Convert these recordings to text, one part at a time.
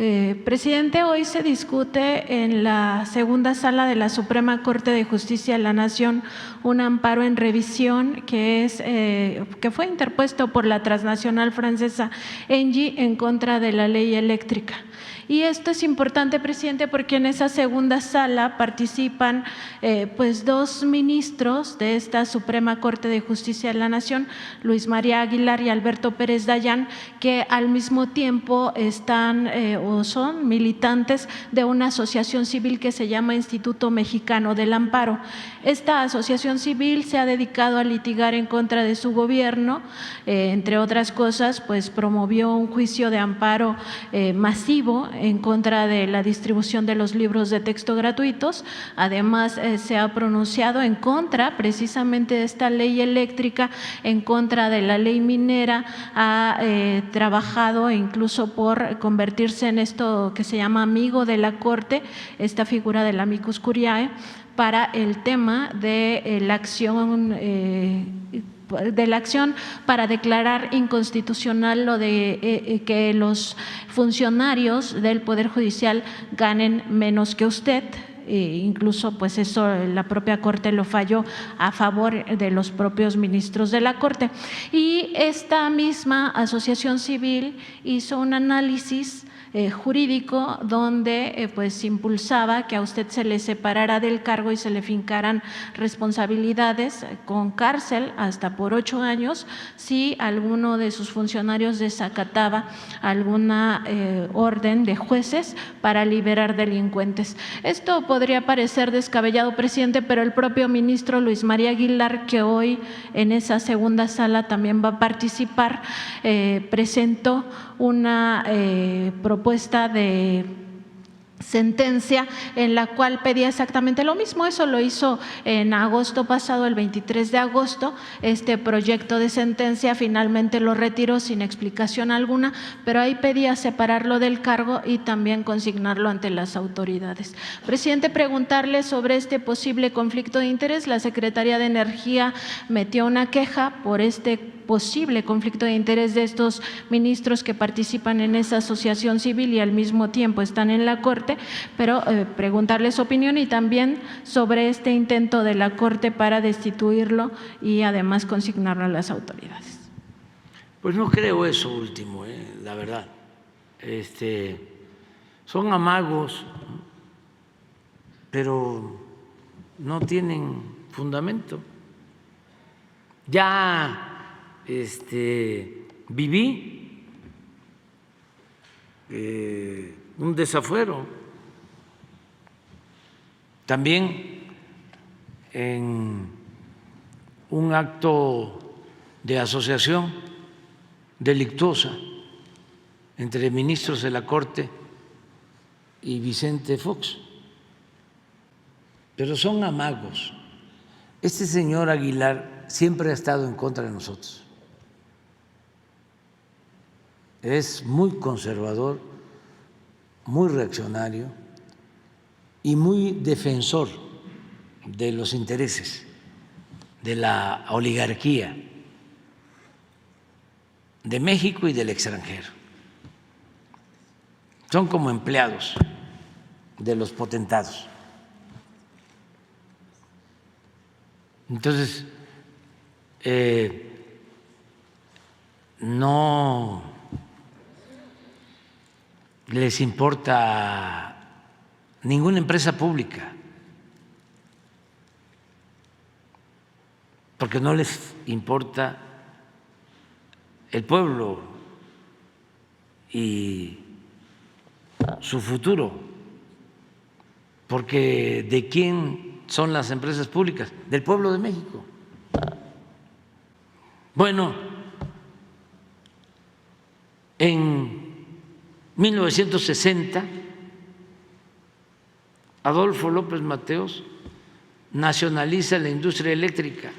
Presidente, hoy se discute en la segunda sala de la Suprema Corte de Justicia de la Nación un amparo en revisión que fue interpuesto por la transnacional francesa Engie en contra de la ley eléctrica. Y esto es importante, presidente, porque en esa segunda sala participan pues dos ministros de esta Suprema Corte de Justicia de la Nación, Luis María Aguilar y Alberto Pérez Dayán, que al mismo tiempo están o son militantes de una asociación civil que se llama Instituto Mexicano del Amparo. Esta asociación civil se ha dedicado a litigar en contra de su gobierno, entre otras cosas, pues promovió un juicio de amparo masivo en contra de la distribución de los libros de texto gratuitos. Además, se ha pronunciado en contra precisamente de esta ley eléctrica, en contra de la ley minera, ha trabajado incluso por convertirse en esto que se llama amigo de la Corte, esta figura del amicus curiae, para el tema de la acción para declarar inconstitucional lo de que los funcionarios del Poder Judicial ganen menos que usted. Incluso pues eso la propia Corte lo falló a favor de los propios ministros de la Corte. Y esta misma asociación civil hizo un análisis jurídico donde pues impulsaba que a usted se le separara del cargo y se le fincaran responsabilidades con cárcel hasta por 8 años si alguno de sus funcionarios desacataba alguna orden de jueces para liberar delincuentes. Esto podría parecer descabellado, presidente, pero el propio ministro Luis María Aguilar, que hoy en esa segunda sala también va a participar, presentó una propuesta de sentencia en la cual pedía exactamente lo mismo. Eso lo hizo en agosto pasado, el 23 de agosto. Este proyecto de sentencia finalmente lo retiró sin explicación alguna, pero ahí pedía separarlo del cargo y también consignarlo ante las autoridades. Presidente, preguntarle sobre este posible conflicto de interés. La Secretaría de Energía metió una queja por este posible conflicto de interés de estos ministros que participan en esa asociación civil y al mismo tiempo están en la Corte, pero preguntarle su opinión y también sobre este intento de la Corte para destituirlo y además consignarlo a las autoridades. Pues no creo eso último, la verdad. Son amagos, pero no tienen fundamento. Ya viví un desafuero también en un acto de asociación delictuosa entre ministros de la Corte y Vicente Fox, pero son amagos. Este señor Aguilar siempre ha estado en contra de nosotros. Es muy conservador, muy reaccionario y muy defensor de los intereses de la oligarquía de México y del extranjero. Son como empleados de los potentados. Entonces, no les importa ninguna empresa pública, porque no les importa el pueblo y su futuro, porque ¿de quién son las empresas públicas? Del pueblo de México. Bueno, en 1960, Adolfo López Mateos nacionaliza la industria eléctrica.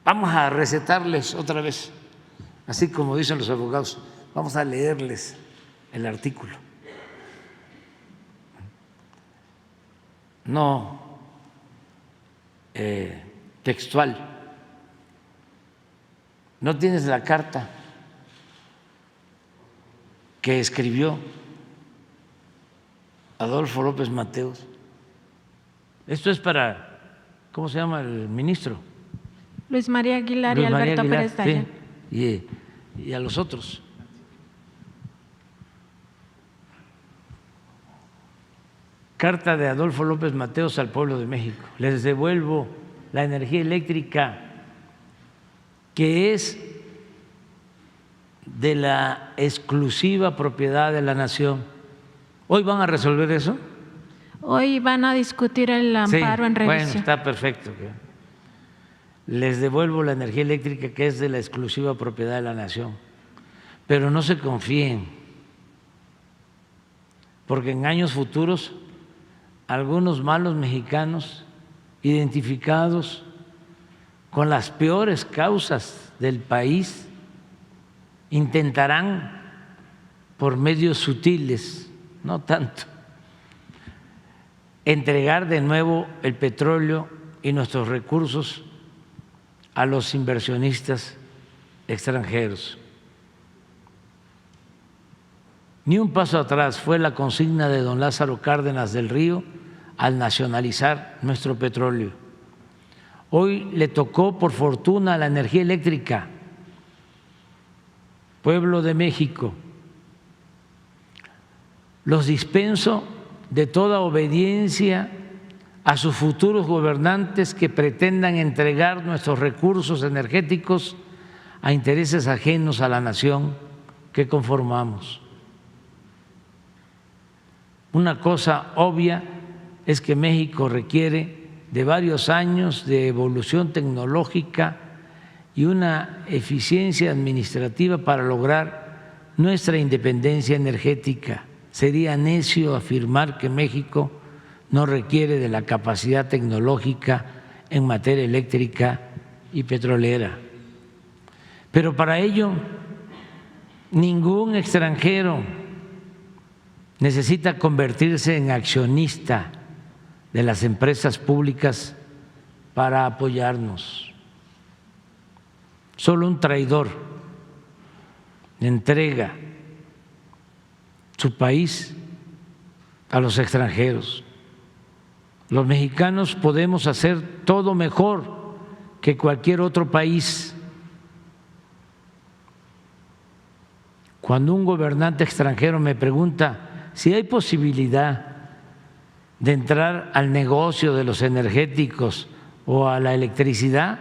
Vamos a recetarles otra vez, así como dicen los abogados, vamos a leerles el artículo. No textual. ¿No tienes la carta? que escribió Adolfo López Mateos. Esto es para, ¿cómo se llama el ministro? Luis María Aguilar y Luis María Alberto Aguilar, Pérez Dayán. sí, y a los otros. Carta de Adolfo López Mateos al pueblo de México. Les devuelvo la energía eléctrica que es de la exclusiva propiedad de la nación. ¿Hoy van a resolver eso? Hoy van a discutir el amparo en revisión. Bueno, está perfecto. Les devuelvo la energía eléctrica que es de la exclusiva propiedad de la nación. Pero no se confíen, porque en años futuros algunos malos mexicanos identificados con las peores causas del país intentarán por medios sutiles, no tanto, entregar de nuevo el petróleo y nuestros recursos a los inversionistas extranjeros. Ni un paso atrás fue la consigna de don Lázaro Cárdenas del Río al nacionalizar nuestro petróleo. Hoy le tocó por fortuna la energía eléctrica. Pueblo de México, los dispenso de toda obediencia a sus futuros gobernantes que pretendan entregar nuestros recursos energéticos a intereses ajenos a la nación que conformamos. Una cosa obvia es que México requiere de varios años de evolución tecnológica y una eficiencia administrativa para lograr nuestra independencia energética. Sería necio afirmar que México no requiere de la capacidad tecnológica en materia eléctrica y petrolera. Pero para ello, ningún extranjero necesita convertirse en accionista de las empresas públicas para apoyarnos. Solo un traidor entrega su país a los extranjeros. Los mexicanos podemos hacer todo mejor que cualquier otro país. Cuando un gobernante extranjero me pregunta si hay posibilidad de entrar al negocio de los energéticos o a la electricidad,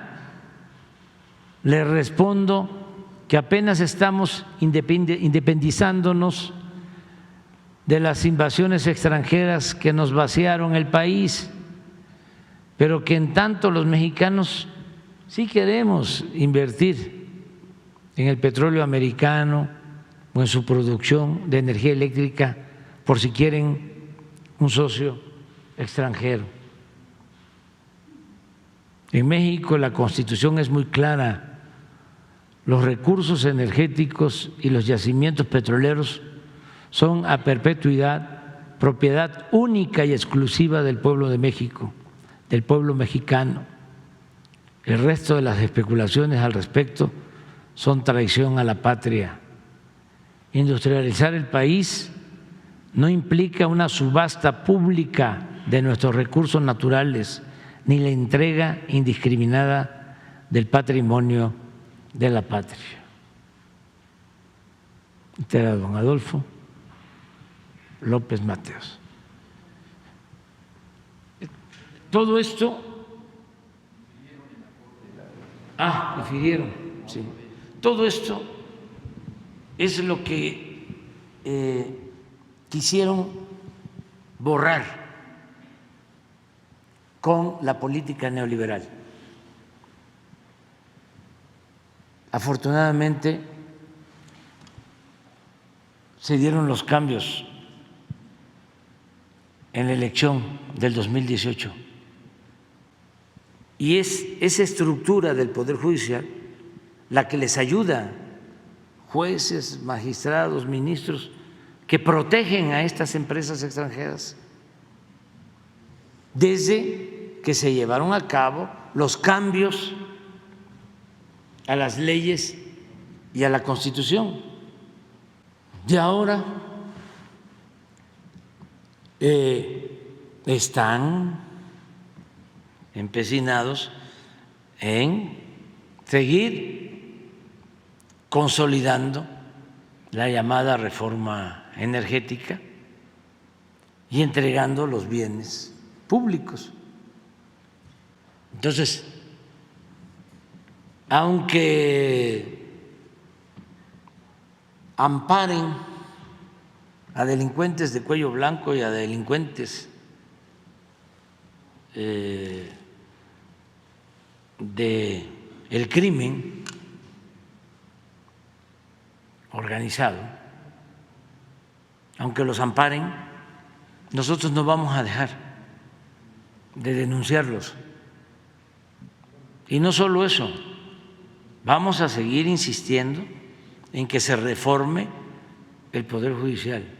le respondo que apenas estamos independizándonos de las invasiones extranjeras que nos vaciaron el país, pero que en tanto los mexicanos sí queremos invertir en el petróleo americano o en su producción de energía eléctrica por si quieren un socio extranjero. En México la Constitución es muy clara. Los recursos energéticos y los yacimientos petroleros son a perpetuidad propiedad única y exclusiva del pueblo de México, del pueblo mexicano. El resto de las especulaciones al respecto son traición a la patria. Industrializar el país no implica una subasta pública de nuestros recursos naturales ni la entrega indiscriminada del patrimonio de la patria. Este era don Adolfo López Mateos. Todo esto, difirieron, sí. Todo esto es lo que quisieron borrar con la política neoliberal. Afortunadamente se dieron los cambios en la elección del 2018 y es esa estructura del Poder Judicial la que les ayuda, jueces, magistrados, ministros, que protegen a estas empresas extranjeras desde que se llevaron a cabo los cambios a las leyes y a la Constitución. Y ahora están empecinados en seguir consolidando la llamada reforma energética y entregando los bienes públicos. Entonces, aunque amparen a delincuentes de cuello blanco y a delincuentes del crimen organizado, aunque los amparen, nosotros no vamos a dejar de denunciarlos. Y no solo eso, vamos a seguir insistiendo en que se reforme el Poder Judicial.